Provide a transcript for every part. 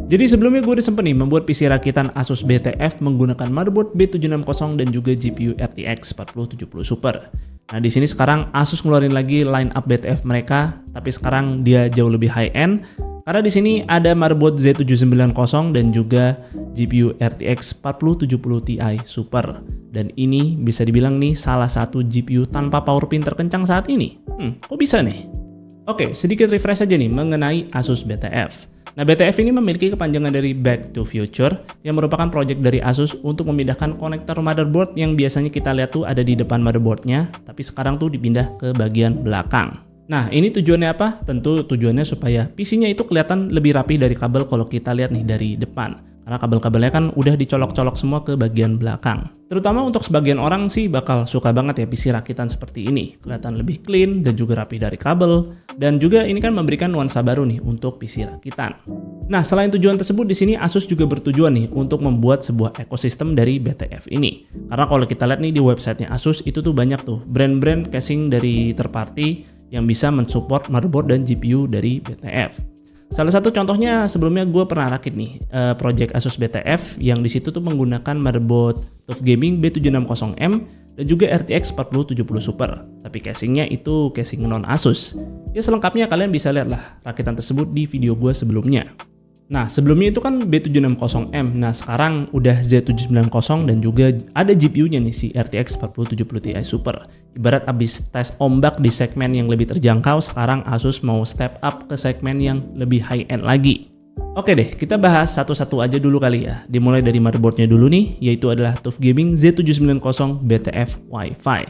Jadi sebelumnya gue udah sempet nih membuat PC rakitan Asus BTF menggunakan motherboard B760 dan juga GPU RTX 4070 Super. Nah di sini sekarang Asus ngeluarin lagi line up BTF mereka, tapi sekarang dia jauh lebih high end. Karena di sini ada motherboard Z790 dan juga GPU RTX 4070 Ti Super. Dan ini bisa dibilang nih salah satu GPU tanpa power pin terkencang saat ini. Kok bisa nih? Oke, sedikit refresh aja nih mengenai Asus BTF. Nah, BTF ini memiliki kepanjangan dari Back to Future yang merupakan proyek dari Asus untuk memindahkan konektor motherboard yang biasanya kita lihat tuh ada di depan motherboardnya, tapi sekarang tuh dipindah ke bagian belakang. Nah, ini tujuannya apa? Tentu tujuannya supaya PC-nya itu kelihatan lebih rapi dari kabel kalau kita lihat nih dari depan. Karena kabel-kabelnya kan udah dicolok-colok semua ke bagian belakang. Terutama untuk sebagian orang sih bakal suka banget ya PC rakitan seperti ini. Kelihatan lebih clean dan juga rapi dari kabel. Dan juga ini kan memberikan nuansa baru nih untuk PC rakitan. Nah, selain tujuan tersebut di sini Asus juga bertujuan nih untuk membuat sebuah ekosistem dari BTF ini. Karena kalau kita lihat nih di websitenya Asus itu tuh banyak tuh brand-brand casing dari third party yang bisa mensupport motherboard dan GPU dari BTF. Salah satu contohnya sebelumnya gue pernah rakit nih project Asus BTF yang di situ tuh menggunakan motherboard TUF Gaming B760M dan juga RTX 4070 Super. Tapi casingnya itu casing non Asus. Ya selengkapnya kalian bisa lihat lah rakitan tersebut di video gue sebelumnya. Nah sebelumnya itu kan B760M, nah sekarang udah Z790 dan juga ada GPU-nya nih si RTX 4070 Ti Super. Ibarat abis tes ombak di segmen yang lebih terjangkau, sekarang Asus mau step up ke segmen yang lebih high end lagi. Oke deh, kita bahas satu-satu aja dulu kali ya. Dimulai dari motherboardnya dulu nih, yaitu adalah TUF Gaming Z790 BTF Wi-Fi.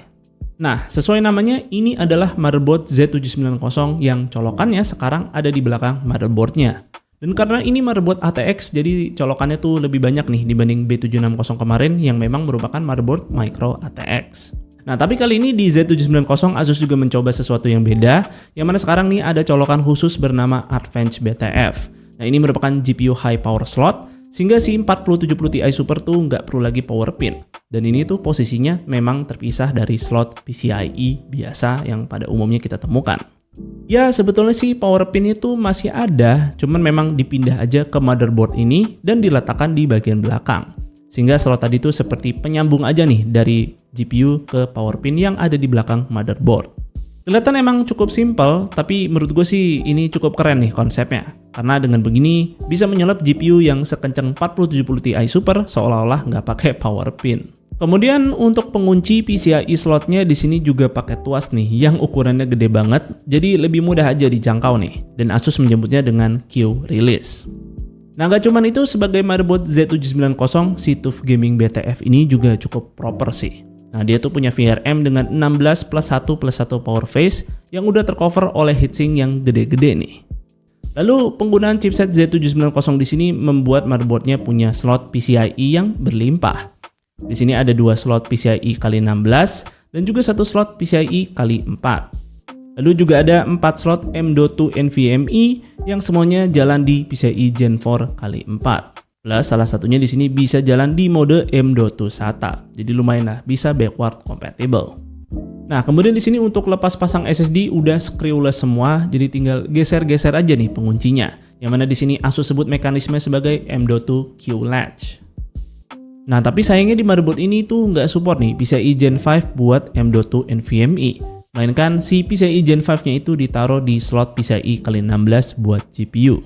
Nah, sesuai namanya, ini adalah motherboard Z790 yang colokannya sekarang ada di belakang motherboardnya. Dan karena ini motherboard ATX, jadi colokannya tuh lebih banyak nih dibanding B760 kemarin yang memang merupakan motherboard micro ATX. Nah, tapi kali ini di Z790 Asus juga mencoba sesuatu yang beda, yang mana sekarang nih ada colokan khusus bernama Advanced BTF. Nah, ini merupakan GPU high power slot, sehingga si 4070 Ti Super tuh nggak perlu lagi power pin. Dan ini tuh posisinya memang terpisah dari slot PCIe biasa yang pada umumnya kita temukan. Ya sebetulnya sih power pin itu masih ada, cuman memang dipindah aja ke motherboard ini dan diletakkan di bagian belakang. Sehingga slot tadi tuh seperti penyambung aja nih dari GPU ke power pin yang ada di belakang motherboard. Kelihatan emang cukup simple, tapi menurut gue sih ini cukup keren nih konsepnya. Karena dengan begini bisa menyulap GPU yang sekencang 4070 Ti Super seolah-olah nggak pakai power pin. Kemudian untuk pengunci PCIe slotnya di sini juga pakai tuas nih yang ukurannya gede banget, jadi lebih mudah aja dijangkau nih. Dan Asus menyebutnya dengan Q-Release. Nah gak cuman itu, sebagai motherboard Z790, si TUF Gaming BTF ini juga cukup proper sih. Nah dia tuh punya VRM dengan 16+1+1 power phase yang udah tercover oleh heatsink yang gede-gede nih. Lalu penggunaan chipset Z790 di sini membuat motherboardnya punya slot PCIe yang berlimpah. Di sini ada 2 slot PCIe x 16 dan juga 1 slot PCIe x 4. Lalu juga ada 4 slot M.2 NVMe yang semuanya jalan di PCIe Gen 4 x 4. Plus salah satunya di sini bisa jalan di mode M.2 SATA. Jadi lumayan lah, bisa backward compatible. Nah, kemudian di sini untuk lepas pasang SSD udah screwless semua, jadi tinggal geser-geser aja nih penguncinya. Yang mana di sini Asus sebut mekanisme sebagai M.2 Q-Latch. Nah, tapi sayangnya di motherboard ini tuh nggak support nih PCIe Gen 5 buat M.2 NVMe. Melainkan si PCIe Gen 5-nya itu ditaruh di slot PCIe x 16 buat GPU.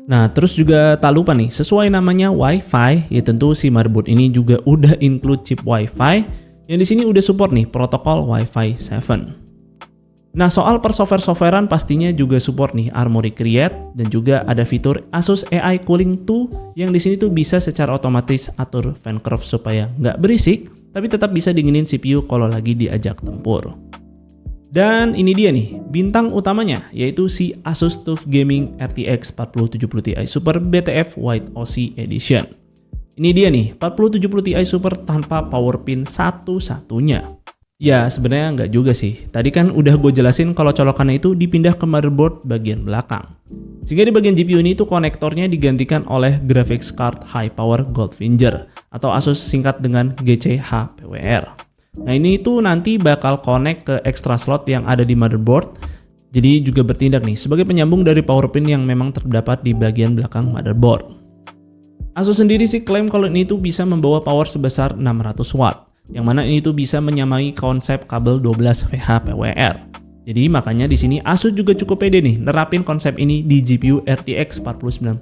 Nah, terus juga tak lupa nih, sesuai namanya Wi-Fi, ya tentu si motherboard ini juga udah include chip Wi-Fi yang di sini udah support nih protokol Wi-Fi 7. Nah, soal per software-softwarean pastinya juga support nih Armoury Create dan juga ada fitur Asus AI Cooling 2 yang di sini tuh bisa secara otomatis atur fan curve supaya nggak berisik, tapi tetap bisa dinginin CPU kalau lagi diajak tempur. Dan ini dia nih, bintang utamanya, yaitu si Asus TUF Gaming RTX 4070 Ti Super BTF White OC Edition. Ini dia nih, 4070 Ti Super tanpa power pin satu-satunya. Ya sebenarnya nggak juga sih, tadi kan udah gue jelasin kalau colokannya itu dipindah ke motherboard bagian belakang. Sehingga di bagian GPU ini tuh konektornya digantikan oleh Graphics Card High Power Goldfinger, atau Asus singkat dengan GCHPWR. Nah ini tuh nanti bakal connect ke extra slot yang ada di motherboard Jadi juga bertindak nih sebagai penyambung dari power pin yang memang terdapat di bagian belakang motherboard. Asus sendiri sih klaim kalau ini tuh bisa membawa power sebesar 600 watt, yang mana ini tuh bisa menyamai konsep kabel 12 VH PWR. Jadi makanya di sini Asus juga cukup pede nih nerapin konsep ini di GPU RTX 4090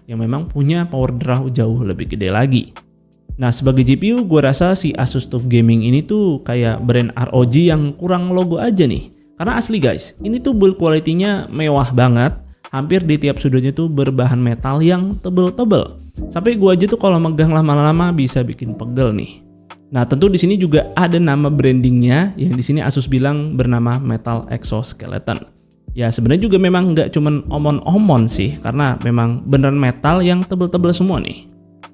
yang memang punya power draw jauh lebih gede lagi. Nah, sebagai GPU gue rasa si Asus TUF Gaming ini tuh kayak brand ROG yang kurang logo aja nih. Karena asli guys, ini tuh build quality-nya mewah banget. Hampir di tiap sudutnya tuh berbahan metal yang tebel-tebel. Sampai gue aja tuh kalau megang lama-lama bisa bikin pegel nih. Nah, tentu di sini juga ada nama brandingnya yang di sini Asus bilang bernama Metal Exoskeleton. Ya sebenarnya juga memang nggak cuman omon-omon sih, karena memang beneran metal yang tebel-tebel semua nih.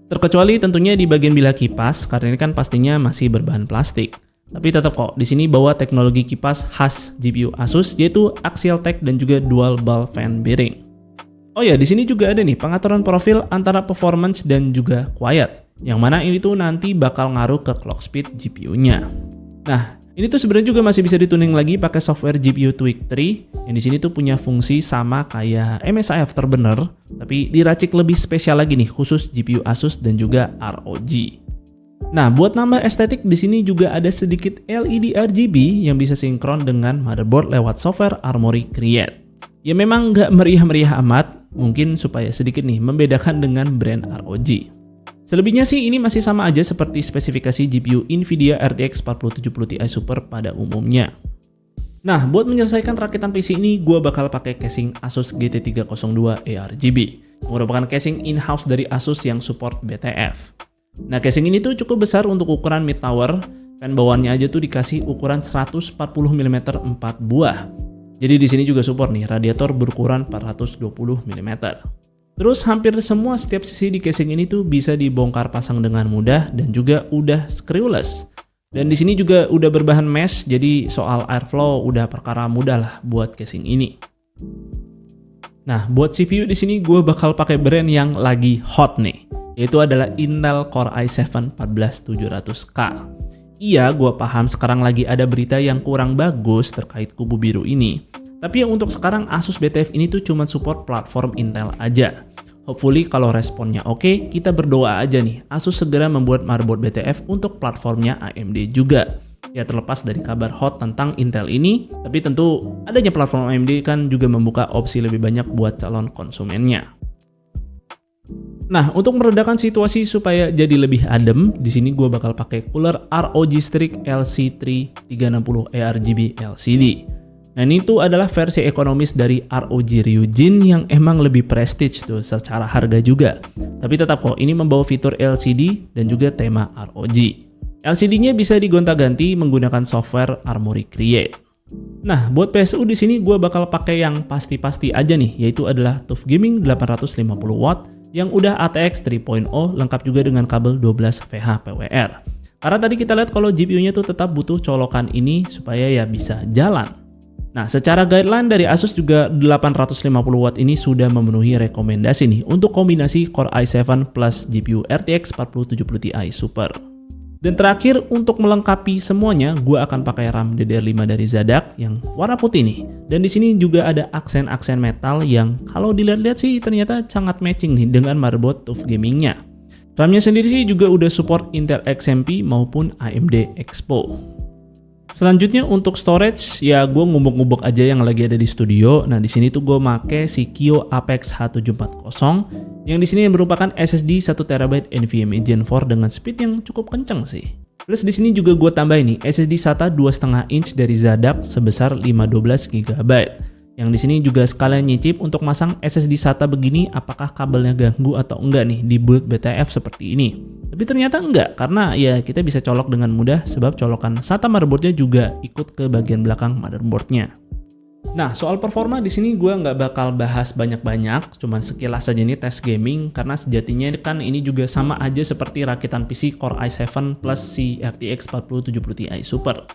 Terkecuali tentunya di bagian bilah kipas, karena ini kan pastinya masih berbahan plastik. Tapi tetap kok di sini bawa teknologi kipas khas GPU Asus yaitu axial tech dan juga dual ball fan bearing. Oh ya, di sini juga ada nih pengaturan profil antara performance dan juga quiet. Yang mana ini tuh nanti bakal ngaruh ke clock speed GPU-nya. Nah, ini tuh sebenarnya juga masih bisa dituning lagi pakai software GPU Tweak 3 yang di sini tuh punya fungsi sama kayak MSI Afterburner, tapi diracik lebih spesial lagi nih khusus GPU Asus dan juga ROG. Nah, buat nambah estetik di sini juga ada sedikit LED RGB yang bisa sinkron dengan motherboard lewat software Armoury Create. Ya memang nggak meriah-meriah amat, mungkin supaya sedikit nih membedakan dengan brand ROG. Selebihnya sih ini masih sama aja seperti spesifikasi GPU Nvidia RTX 4070 Ti Super pada umumnya. Nah, buat menyelesaikan rakitan PC ini, gue bakal pakai casing Asus GT302 ARGB, yang merupakan casing in-house dari Asus yang support BTF. Nah, casing ini tuh cukup besar untuk ukuran mid tower, fan bawaannya aja tuh dikasih ukuran 140 mm 4 buah. Jadi di sini juga support nih radiator berukuran 420 mm. Terus hampir semua setiap sisi di casing ini tuh bisa dibongkar pasang dengan mudah dan juga udah screwless. Dan di sini juga udah berbahan mesh, jadi soal airflow udah perkara mudah lah buat casing ini. Nah, buat CPU di sini gue bakal pakai brand yang lagi hot nih, yaitu adalah Intel Core i7 14700K. Iya, gue paham sekarang lagi ada berita yang kurang bagus terkait kubu biru ini. Tapi yang untuk sekarang Asus BTF ini tuh cuma support platform Intel aja. Hopefully kalau responnya oke, kita berdoa aja nih Asus segera membuat motherboard BTF untuk platformnya AMD juga. Ya terlepas dari kabar hot tentang Intel ini, tapi tentu adanya platform AMD kan juga membuka opsi lebih banyak buat calon konsumennya. Nah, untuk meredakan situasi supaya jadi lebih adem, di sini gue bakal pakai cooler ROG Strix LC3 360 ARGB LCD. Nah, ini tuh adalah versi ekonomis dari ROG Ryujin yang emang lebih prestige tuh secara harga juga. Tapi tetap kok, ini membawa fitur LCD dan juga tema ROG. LCD-nya bisa digonta-ganti menggunakan software Armoury Create. Nah, buat PSU di sini gue bakal pakai yang pasti-pasti aja nih, yaitu adalah TUF Gaming 850 watt yang udah ATX 3.0 lengkap juga dengan kabel 12 VH PWR. Karena tadi kita lihat kalau GPU-nya tuh tetap butuh colokan ini supaya ya bisa jalan. Nah, secara guideline dari Asus juga 850 watt ini sudah memenuhi rekomendasi nih untuk kombinasi Core i7 plus GPU RTX 4070 Ti Super. Dan terakhir untuk melengkapi semuanya, gue akan pakai RAM DDR5 dari Zadak yang warna putih nih. Dan di sini juga ada aksen-aksen metal yang kalau dilihat-lihat sih ternyata sangat matching nih dengan motherboard TUF Gaming-nya. RAM-nya sendiri sih juga udah support Intel XMP maupun AMD Expo. Selanjutnya untuk storage, ya gue ngubek-ngubek aja yang lagi ada di studio. Nah, di sini tuh gue make si Kio Apex H740 yang di sini merupakan SSD 1TB NVMe Gen 4 dengan speed yang cukup kenceng sih. Plus di sini juga gue tambahin nih SSD SATA 2,5 inch dari Zadak sebesar 512 GB. Yang di sini juga sekalian nyicip untuk masang SSD SATA begini apakah kabelnya ganggu atau enggak nih di build BTF seperti ini. Tapi ternyata enggak, karena ya kita bisa colok dengan mudah sebab colokan SATA motherboardnya juga ikut ke bagian belakang motherboardnya. Nah, soal performa di sini gue nggak bakal bahas banyak-banyak, cuman sekilas saja nih tes gaming karena sejatinya kan ini juga sama aja seperti rakitan PC Core i7 plus si RTX 4070 Ti Super.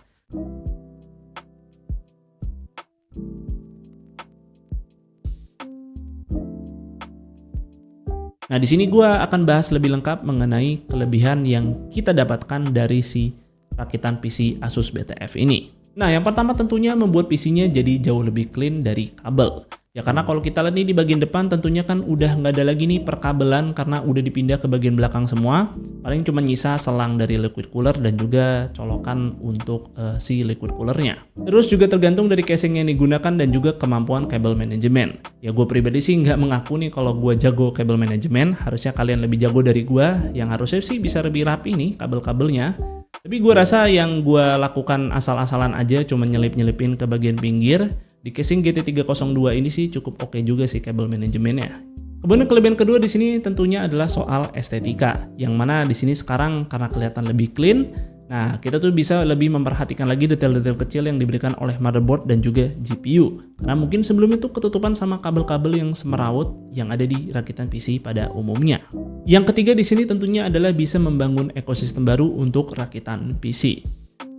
Nah, di sini gue akan bahas lebih lengkap mengenai kelebihan yang kita dapatkan dari si rakitan PC Asus BTF ini. Nah, yang pertama tentunya membuat PC-nya jadi jauh lebih clean dari kabel. Ya karena kalau kita lihat nih di bagian depan tentunya kan udah nggak ada lagi nih perkabelan karena udah dipindah ke bagian belakang semua. Paling cuma nyisa selang dari liquid cooler dan juga colokan untuk si liquid coolernya. Terus juga tergantung dari casing yang digunakan dan juga kemampuan kabel manajemen. Ya gue pribadi sih nggak mengaku nih kalau gue jago kabel manajemen. Harusnya kalian lebih jago dari gue yang harusnya sih bisa lebih rapi nih kabel-kabelnya. Tapi gue rasa yang gue lakukan asal-asalan aja cuma nyelip-nyelipin ke bagian pinggir. Di casing GT302 ini sih cukup oke juga sih kabel manajemennya. Kemudian kelebihan kedua di sini tentunya adalah soal estetika, yang mana di sini sekarang karena kelihatan lebih clean. Nah, kita tuh bisa lebih memperhatikan lagi detail-detail kecil yang diberikan oleh motherboard dan juga GPU. Karena mungkin sebelumnya tuh ketutupan sama kabel-kabel yang semerawut yang ada di rakitan PC pada umumnya. Yang ketiga di sini tentunya adalah bisa membangun ekosistem baru untuk rakitan PC.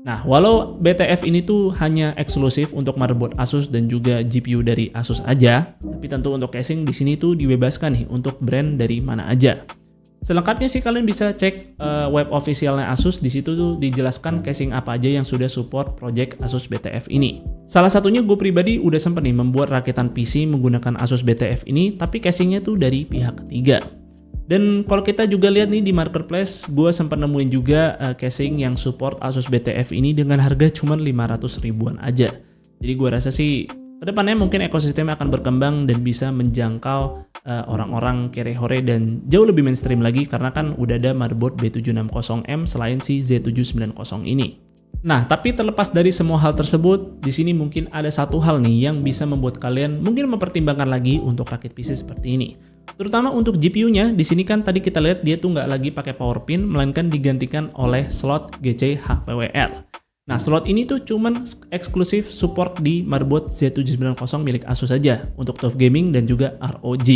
Nah, walau BTF ini tuh hanya eksklusif untuk motherboard Asus dan juga GPU dari Asus aja, tapi tentu untuk casing di sini tuh dibebaskan nih untuk brand dari mana aja. Selengkapnya sih kalian bisa cek web officialnya Asus, di situ tuh dijelaskan casing apa aja yang sudah support project Asus BTF ini. Salah satunya gue pribadi udah sempet nih membuat rakitan PC menggunakan Asus BTF ini, tapi casingnya tuh dari pihak ketiga. Dan kalau kita juga lihat nih di marketplace, gue sempat nemuin juga casing yang support Asus BTF ini dengan harga cuma 500 ribuan aja. Jadi gue rasa sih kedepannya mungkin ekosistemnya akan berkembang dan bisa menjangkau orang-orang kere-hore dan jauh lebih mainstream lagi karena kan udah ada motherboard B760M selain si Z790 ini. Nah, tapi terlepas dari semua hal tersebut, di sini mungkin ada satu hal nih yang bisa membuat kalian mungkin mempertimbangkan lagi untuk rakit PC seperti ini. Terutama untuk GPU-nya, di sini kan tadi kita lihat dia tuh nggak lagi pakai power pin, melainkan digantikan oleh slot GC HPWR. Nah, slot ini tuh cuman eksklusif support di motherboard Z790 milik Asus saja untuk TUF Gaming dan juga ROG.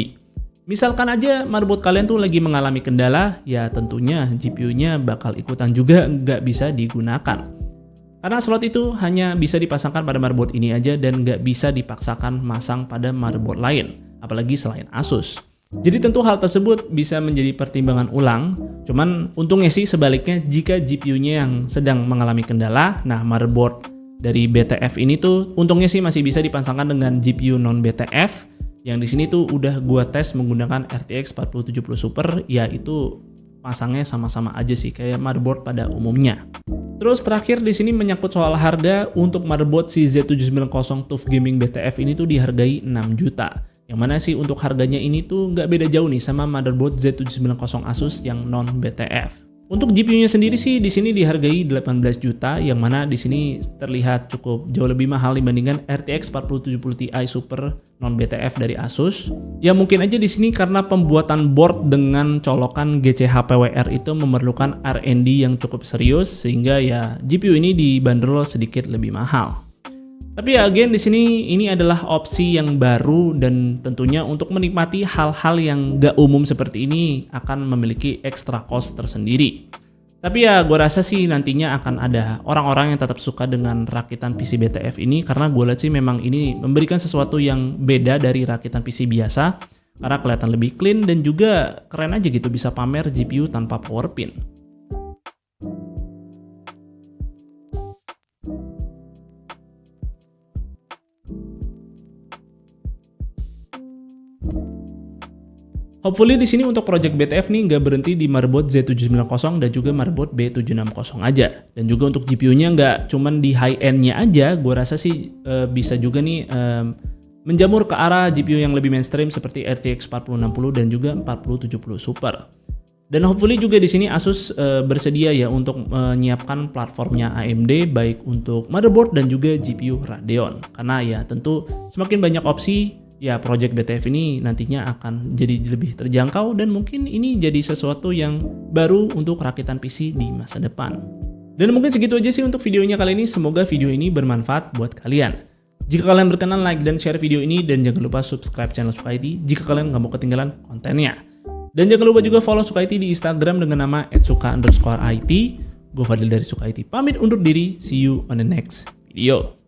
Misalkan aja motherboard kalian tuh lagi mengalami kendala, ya tentunya GPU-nya bakal ikutan juga nggak bisa digunakan. Karena slot itu hanya bisa dipasangkan pada motherboard ini aja dan nggak bisa dipaksakan masang pada motherboard lain, apalagi selain Asus. Jadi tentu hal tersebut bisa menjadi pertimbangan ulang, cuman untungnya sih sebaliknya jika GPU-nya yang sedang mengalami kendala, nah motherboard dari BTF ini tuh untungnya sih masih bisa dipasangkan dengan GPU non BTF, yang di sini tuh udah gua tes menggunakan RTX 4070 Super, ya itu pasangnya sama-sama aja sih kayak motherboard pada umumnya. Terus terakhir di sini menyangkut soal harga, untuk motherboard si Z790 TUF Gaming BTF ini tuh dihargai 6 juta. Yang mana sih untuk harganya ini tuh nggak beda jauh nih sama motherboard Z790 Asus yang non BTF. Untuk GPU-nya sendiri sih di sini dihargai 18 juta, yang mana di sini terlihat cukup jauh lebih mahal dibandingkan RTX 4070 Ti Super non BTF dari Asus. Ya mungkin aja di sini karena pembuatan board dengan colokan GC HPWR itu memerlukan R&D yang cukup serius sehingga ya GPU ini dibanderol sedikit lebih mahal. Tapi ya again di sini ini adalah opsi yang baru dan tentunya untuk menikmati hal-hal yang gak umum seperti ini akan memiliki extra cost tersendiri. Tapi ya gue rasa sih nantinya akan ada orang-orang yang tetap suka dengan rakitan PC BTF ini karena gue lihat sih memang ini memberikan sesuatu yang beda dari rakitan PC biasa karena kelihatan lebih clean dan juga keren aja gitu bisa pamer GPU tanpa power pin. Hopefully di sini untuk project BTF nih nggak berhenti di motherboard Z790 dan juga motherboard B760 aja. Dan juga untuk GPU-nya nggak cuman di high end-nya aja, gue rasa sih bisa juga nih menjamur ke arah GPU yang lebih mainstream seperti RTX 4060 dan juga 4070 Super. Dan hopefully juga di sini Asus bersedia ya untuk menyiapkan platformnya AMD baik untuk motherboard dan juga GPU Radeon. Karena ya tentu semakin banyak opsi, ya project BTF ini nantinya akan jadi lebih terjangkau dan mungkin ini jadi sesuatu yang baru untuk rakitan PC di masa depan. Dan mungkin segitu aja sih untuk videonya kali ini, semoga video ini bermanfaat buat kalian. Jika kalian berkenan like dan share video ini dan jangan lupa subscribe channel Suka IT jika kalian nggak mau ketinggalan kontennya. Dan jangan lupa juga follow Suka IT di Instagram dengan nama @suka_it. Gue Fadil dari Suka IT pamit undur diri, see you on the next video.